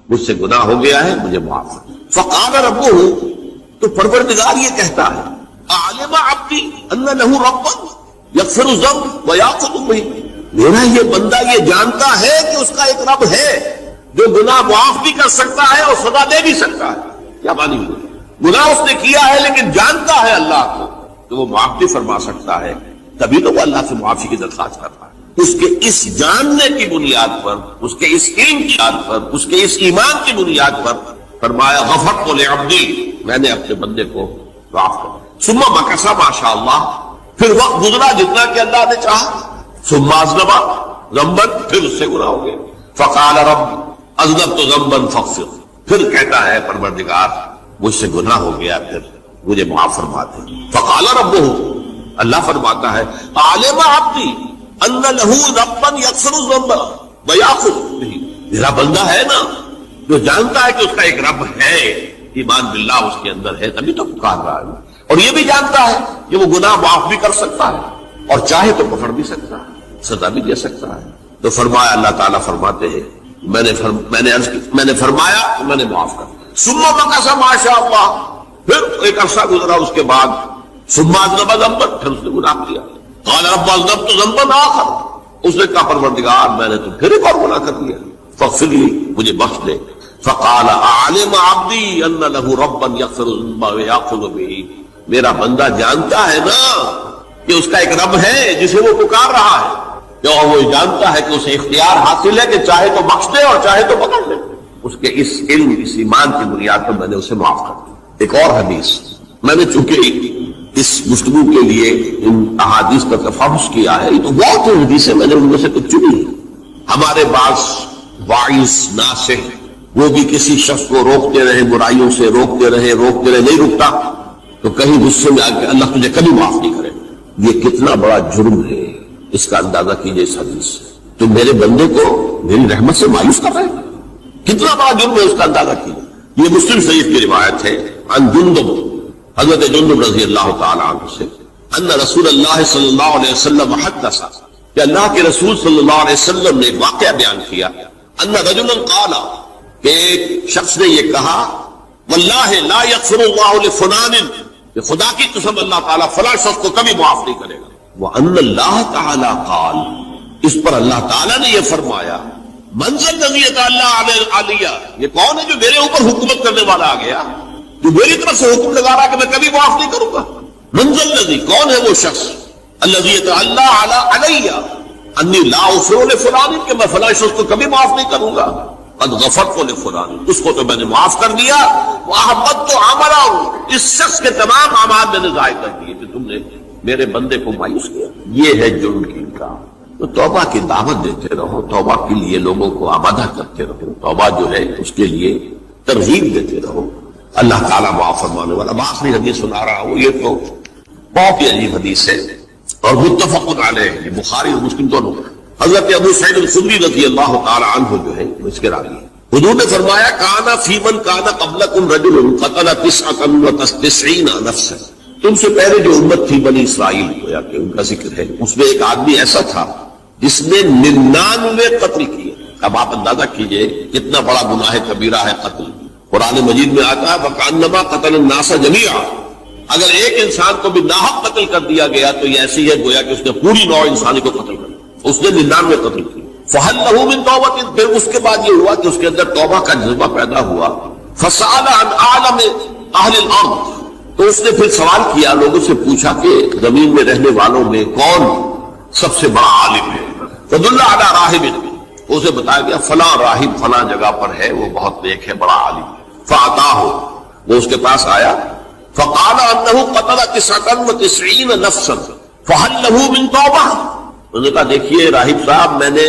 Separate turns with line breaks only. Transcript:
مجھ سے گناہ ہو گیا ہے، مجھے معاف کر۔ فقال ربہ، تو پروردگار یہ کہتا ہے علم عبدی ان لہ ربا یغفر الذنب ویأخذ بہ، میرا یہ بندہ یہ جانتا ہے کہ اس کا ایک رب ہے جو گناہ معاف بھی کر سکتا ہے اور سزا دے بھی سکتا ہے۔ کیا معنی ہوئی؟ گناہ اس نے کیا ہے لیکن جانتا ہے اللہ کو تو وہ معاف بھی فرما سکتا ہے، تبھی تو وہ اللہ سے معافی کی درخواست کرتا ہے۔ اس کے اس جاننے کی بنیاد پر، اس کے اس علم کی بنیاد پر، اس کے اس ایمان کی بنیاد پر فرمایا غفرت لعبدی، میں نے اپنے بندے کو معاف کر دیا۔ ثم مکث ما شاء اللہ، پھر وقت گزرا جتنا کہ اللہ نے چاہا۔ ثم اذنب ذنبا، پھر اس سے گناہ ہو گیا۔ فقال رب اذنبت ذنبا فاغفر، پھر کہتا ہے پروردگار مجھ سے گناہ ہو گیا، پھر مجھے معاف فرما دے۔ فقال ربہ، اللہ فرماتا ہے علم عبدی ان لہ ربا یغفر الذنب ویأخذ بہ، میرا بندہ ہے نا جو جانتا ہے کہ اس کا ایک رب ہے، ایمان باللہ اس کے اندر ہے، تبھی تو پکار رہا ہے، اور یہ بھی جانتا ہے کہ وہ گناہ معاف بھی کر سکتا ہے اور چاہے تو پکڑ بھی سکتا ہے، سزا بھی دے سکتا ہے۔ تو فرمایا، اللہ تعالیٰ فرماتے ہیں میں نے فرمایا تو میں نے معاف کر دیا۔ ثم مکث ما شاء اللہ، پھر ایک عرصہ گزرا اس کے بعد۔ ثم اذنب ذنبا، پھر اس نے گناہ کیا۔ قال رب اذنبت ذنبا آخر، اس نے کہا پروردگار میں نے تو پھر ایک اور گناہ کر دیا، فاغفر لی، مجھے بخش دے۔ فقال اعلم عبدی ان لہ ربا یغفر الذنب ویأخذ بہ، میرا بندہ جانتا ہے نا کہ اس کا ایک رب ہے جسے وہ پکار رہا ہے، اور وہ جانتا ہے کہ اسے اختیار حاصل ہے کہ چاہے تو بخش دے اور چاہے تو پکڑ لے۔ اس کے اس علم، اس ایمان کی بنیاد پر میں نے اسے معاف کر دیا۔ ایک اور حدیث، میں نے چونکہ اس گفتگو کے لیے ان احادیث کا تفحص کیا ہے، یہ تو بہت حدیثیں میں نے ان میں سے کچھ چنی ہیں۔ ہمارے بعض واعظ ناصح وہ بھی کسی شخص کو روکتے رہے، برائیوں سے روکتے رہے نہیں رکتا تو کہیں غصے میں آ کے اللہ تجھے کبھی معاف نہیں کرے۔ یہ کتنا بڑا جرم ہے، اس کا اندازہ کیجئے اس حدیث سے۔ تو میرے بندے کو میری رحمت سے مایوس کر رہے ہیں، کتنا بڑا جرم ہے اس کا اندازہ کیجئے۔ یہ مسلم شریف کی روایت ہے عن جندب، حضرت جندب رضی اللہ تعالی عنہ سے، ان رسول اللہ صلی اللہ علیہ وسلم حدث، کہ اللہ کے رسول صلی اللہ علیہ وسلم نے ایک واقعہ بیان کیا، ان رجلا قال، کہ ایک شخص نے یہ کہا واللہ لا یغفر اللہ لفلان، کہ خدا کی قسم اللہ تعالیٰ فلاں شخص کو کبھی معاف نہیں کرے گا۔ وان اللہ تعالی قال، اس پر اللہ تعالیٰ نے یہ فرمایا من ذا الذی یتعالی علیہ، یہ کون ہے جو میرے اوپر حکومت کرنے والا آ گیا، جو میری طرف سے حکم لگا رہا کہ میں کبھی معاف نہیں کروں گا۔ من ذا الذی، کون ہے وہ شخص، الذی یتعالی علیہ انی لا اغفر لفلان، کہ میں فلاں شخص کو کبھی معاف نہیں کروں گا۔ قد غفرت لفلان، اس کو تو میں نے معاف کر دیا۔ واحبطت عملہ، اس شخص کے تمام اعمال میں نے ضائع کر دیے کہ تم نے میرے بندے کو مایوس کیا۔ یہ ہے جرم کی انکار۔ تو توبہ کی دعوت دیتے رہو، توبہ کے لیے لوگوں کو آمادہ کرتے رہو، توبہ جو ہے اس کے لیے ترغیب دیتے رہو، اللہ تعالیٰ معاف فرمانے والا۔ آخری حدیث سنا رہا ہوں، یہ تو بہت ہی عجیب حدیث ہے اور متفق علیہ، یہ بخاری اور مسلم دونوں۔ حضرت ابو سعید الخدری رضی اللہ تعالی عنہ جو ہے وہ اس کے راوی ہیں۔ حضور نے فرمایا کانا فی من کانا قبلکم رجل قتل 99 نفسا، تم سے پہلے جو امت تھی بنی اسرائیل، گویا کہ ان کا ذکر ہے، اس میں ایک آدمی ایسا تھا جس نے 99 قتل کیے۔ اب آپ اندازہ کیجئے کتنا بڑا گناہ کبیرہ ہے قتل۔ قرآن مجید میں آتا ہے وَكَأَنَّمَا قَتَلَ النَّاسَ جَمِيعًا، اگر ایک انسان کو بھی ناحق قتل کر دیا گیا تو یہ ایسی ہے گویا کہ اس نے پوری نوع انسانی کو قتل کر دیا۔ اس نے 99 قتل کی۔ فَهَلْ لَهُ مِن تَوْبَةٍ، پھر اس کے بعد یہ ہوا کہ اس کے اندر توبہ کا جذبہ پیدا ہوا۔ فَسَأَلَ عَنْ أَعْلَمِ أَهْلِ الْأَرْضِ، تو اس نے پھر سوال کیا، لوگوں سے پوچھا کہ زمین میں رہنے والوں میں کون سب سے بڑا عالم ہے۔ فَدُلَّ عَلَىٰ رَاهِبٍ، اسے بتایا گیا فلاں راہب فلاں جگہ پر ہے، وہ بہت نیک ہے، بڑا عالم ہے۔ فَأَتَاهُ، وہ اس کے پاس آیا۔ فَقَالَ أَنَّهُ قَتَلَ 99 نَفْسًا فَهَلْ لَهُ مِن تَوْبَةٍ، انہوں نے کہا دیکھیے راہب صاحب، میں نے